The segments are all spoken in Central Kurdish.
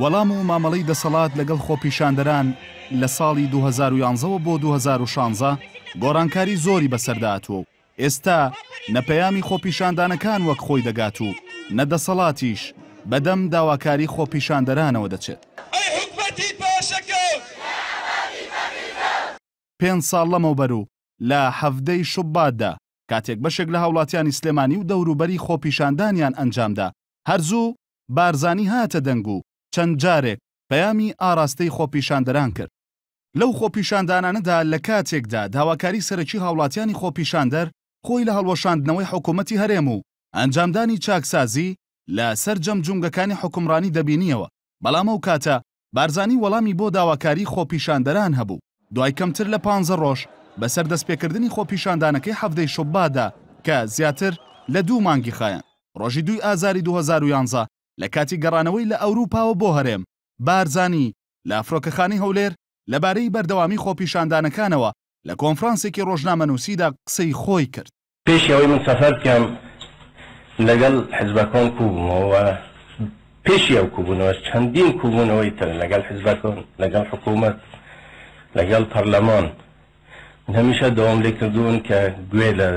وەڵام و مامەڵەی دەسەڵات لەگەڵ خۆپیشاندەران لە ساڵی 2011 بۆ 2016 گۆڕانکاری زۆری بەسەرداتوە و ئێستا نەپەیامی خۆپیشاندانەکان وەک خۆی دەگات و نەدەسەڵاتیش بەدەم داواکاری خۆپیشاندەرانەوە دەچێت. 5 ساڵ لەمەوبەر و لە هەفتەی شوباتدا کاتێک بەشێک لە هاوڵاتیانی سلێمانی و دەوروبەری خۆپیشاندانیان ئەنجامدا هەرزوو بارزانی هاتە دەنگ و چەند جارێک پەیامی ئاراستەی خۆپیشاندەران کرد. لەو خۆپیشاندانانەدا لە کاتێکدا داواکاری سەرەکی هاوڵاتیانی خۆپیشاندەر خۆی لە هەڵوەشاندنەوەی حکوومەتی هەرێم و ئەنجامدانی چاکسازی لە سەر جەمجومگەکانی حکومڕانی دەبینیەوە. بەڵام ئەو کاتە بارزانی وەڵامی بۆ داواکاری خۆپیشاندەران هەبوو. دوای کەمتر لە 15 ڕۆژ بەسەر دەستپێکردنی خۆپیشاندانەکەی هەفتەی شوباتدا کە زیاتر لە 2 مانگی خایەن ڕۆژی 2 ئازاری 2011 لە کاتی گەڕانەوەی لە ئەوروپاوە بۆ هەرێم بارزانی لە فڕۆکەخانەی هەولێر لەبارەی بەردەوامی خۆپیشاندانەکانەوە لە کۆنفرانسێکی ڕۆژنامەنووسیدا قسەی خۆی کرد. پێشی ئەوەی من سەفەر بکەم لەگەڵ حیزبەکان کوبوومەوە پێشی ئەو کوبوونەوە چەندین کوبوونەوەی تر لەگەڵ حیزبەکان لەگەڵ حکوومەت لەگەڵ پەرلەمان هەمیشە دەوام لێ کردوون کە گوێ لە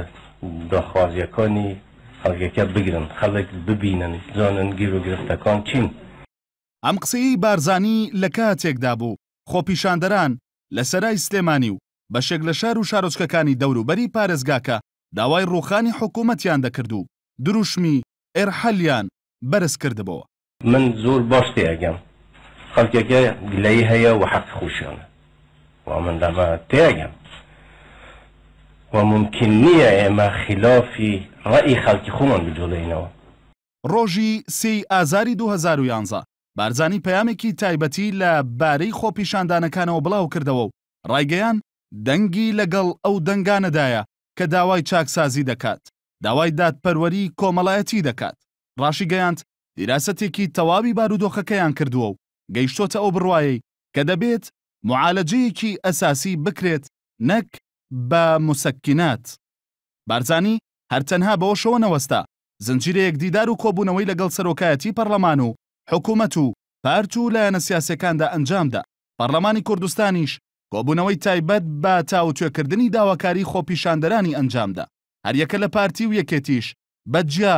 داخوازیەکانی خەڵکەکە بگرن خەڵک ببینن زانن گیر و گرفتەکان چین. ئەم قسەی بارزانی لە کاتێکدا بوو خۆپیشاندەران لە سەرای سلێمانی و بەشێک لە شار و شارۆچکەکانی دەوروبەری پارێزگاکە داوای ڕووخانی حکوومەتیان دەکرد و دروشمی ئێرحەلیان بەرز کردبەوە. من زۆر باش تێگەم خەڵکەکە گلەی هەیە و حەق خۆشیانە و من دەمە تێگەم وممکن نییە ئێمە خلافی ڕەئی خەڵکی خۆمان بجوڵێنەوە. ڕۆژی 3 ئازاری 2011 بارزانی پەیامێکی تایبەتی لە بارەی خۆپیشاندانەکانەوە بڵاو کردەوە و ڕایگەیان دەنگی لەگەڵ ئەو دەنگانەدایە کە داوای چاکسازی دەکات داوای دادپەروەری کۆمەڵایەتی دەکات. ڕاشی گەیاند دیراسەتێکی تەواوی بارودۆخەکەیان کردووە و گەیشتۆتە ئەو بڕوایەی کە دەبێت معالەجەیەکی ئەساسی بکرێت نەک بە موسەکینات. بارزانی هەرتەنها بەوە شەوە نەوەستا زنجیرەیەک دیدار و کۆبوونەوەی لەگەڵ سەرۆکایەتی پەرلەمان و حکوومەت و پارت و لایەنە سیاسەکاندا ئەنجامدا. پەرلەمانی کوردستانیش کۆبوونەوەی تایبەت بە تاوتوێکردنی داواکاری خۆپیشاندەرانی ئەنجامدا. هەریەکە لە پارتی و یەکێتیش بەجیا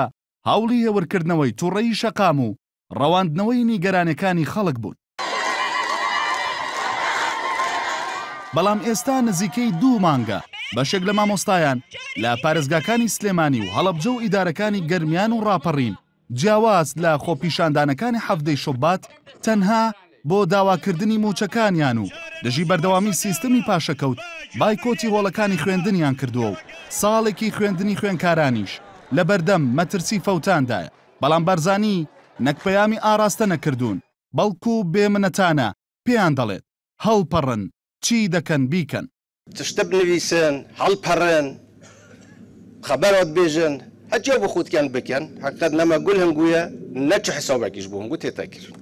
هەوڵی هێورکردنەوەی تووڕەیی شەقام و ڕەواندنەوەی نیگەرانەکانی خەڵک بوون. بەڵام ئێستا نزیکەی 2 مانگە بەشێک لە مامۆستایان لە پارێزگاکانی سلێمانی و هەڵەبجە و ئیدارەکانی گەرمیان و ڕاپەڕین جیاواز لە خۆپیشاندانەکانی هەفتەی شوبات تەنها بۆ داواکردنی موچەکانیان و دژی بەردەوامی سیستەمی پاشەکەوت بایکۆتی هۆڵەکانی خوێندنیان کردووە و ساڵێکی خوێندنی خوێندکارانیش لە بەردەم مەترسی فەوتاندایە. بەڵام بارزانی نەکپەیامی ئاراستە نەکردوون بەڵکو بێمنەتانە پێیان دەڵێت هەڵپەڕن چی دەکەن بیکەن. تشتە بنویسن هەڵپەڕن خەبەرات بێژن هەجێ بۆ خودکیان بکەن حقیقەت نەمە گول هەنگوویە نەچ حسابێکیش بوو هەنگوو تێتە کرد.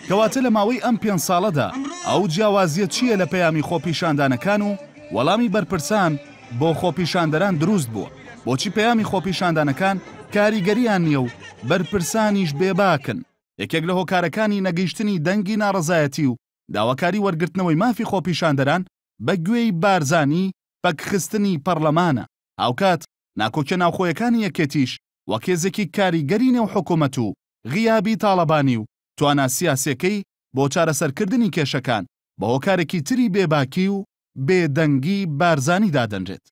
کەواتە لە ماوەی ئەم 5 ساڵەدا ئەو جیاوازیە چییە لە پەیامی خۆپیشاندانەکان و وەڵامی بەرپرسان بۆ خۆپیشاندەران دروست بووە. بۆچی پەیامی خۆپیشاندانەکان کاریگەریان نییە و بەرپرسانیش بێباکن. یەکێک لە هۆکارەکانی نەگەیشتنی دەنگی ناڕەزایەتی و داواکاری وەرگرتنەوەی مافی خۆپیشاندەران بە گوێی بارزانی پەکخستنی پەرلەمانە. هاوکات ناکۆکیە ناوخۆیەکانی یەکێتیش وەکێزێکی کاریگەری نێو حکوومەت و غیابی تاڵەبانی و توانە سیاسیەکەی بۆ چارەسەرکردنی کێشەکان بە هۆکارێکی تری بێباکی و بێدەنگی بارزانی دادەنرێت.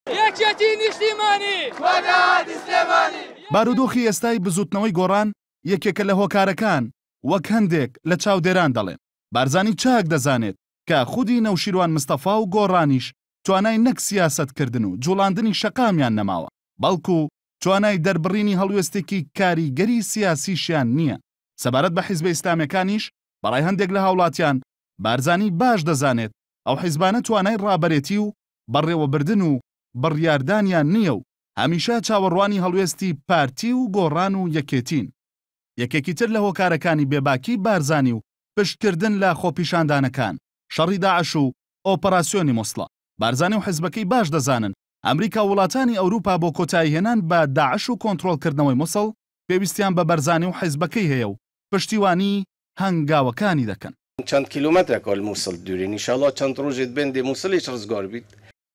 بارودۆخی ئێستای بزوتنەوەی گۆڕان یەکێکە لە هۆکارەکان وەک هەندێک لە چاودێران دەڵێن. بارزانی چاک دەزانێت کە خودی نەوشیروان مستەفا و گۆڕانیش توانای نەک سیاسەتکردن و جوڵاندنی شەقامیان نەماوە بەڵکو توانای دەربڕینی هەڵوێستێکی کاریگەری سیاسیشیان نییە. سەبارەت بە حیزبە ئیسلامیەکانیش بەڕای هەندێک لە هاوڵاتیان بارزانی باش دەزانێت ئەو حیزبانە توانای ڕابەرێتی و بەڕێوەبردن و بڕیاردانیان نییە و هەمیشە چاوەڕوانی هەڵوێستی پارتی و گۆڕان و یەکێتین. یەکێکی تر لە هۆکارەکانی بێباکی بارزانی و پشتکردن لە خۆپیشاندانەکان شەڕی داعش و ئۆپەراسیۆنی موسڵە. بارزانی و حیزبەکەی باش دەزانن ئەمریکا وڵاتانی ئەوروپا بۆ کۆتایی هێنان بە داعش و کۆنتڕۆڵکردنەوەی موسڵ پێویستیان بە بەرزانی و حیزبەکەی هەیە و پشتیوانی هەنگاوەکانی دەکەن. چەند کیلومترێکە مووسڵ دوورین، ئینشاڵڵا چەند ڕۆژێت بێن دێ مووسڵیش ڕزگار بیت.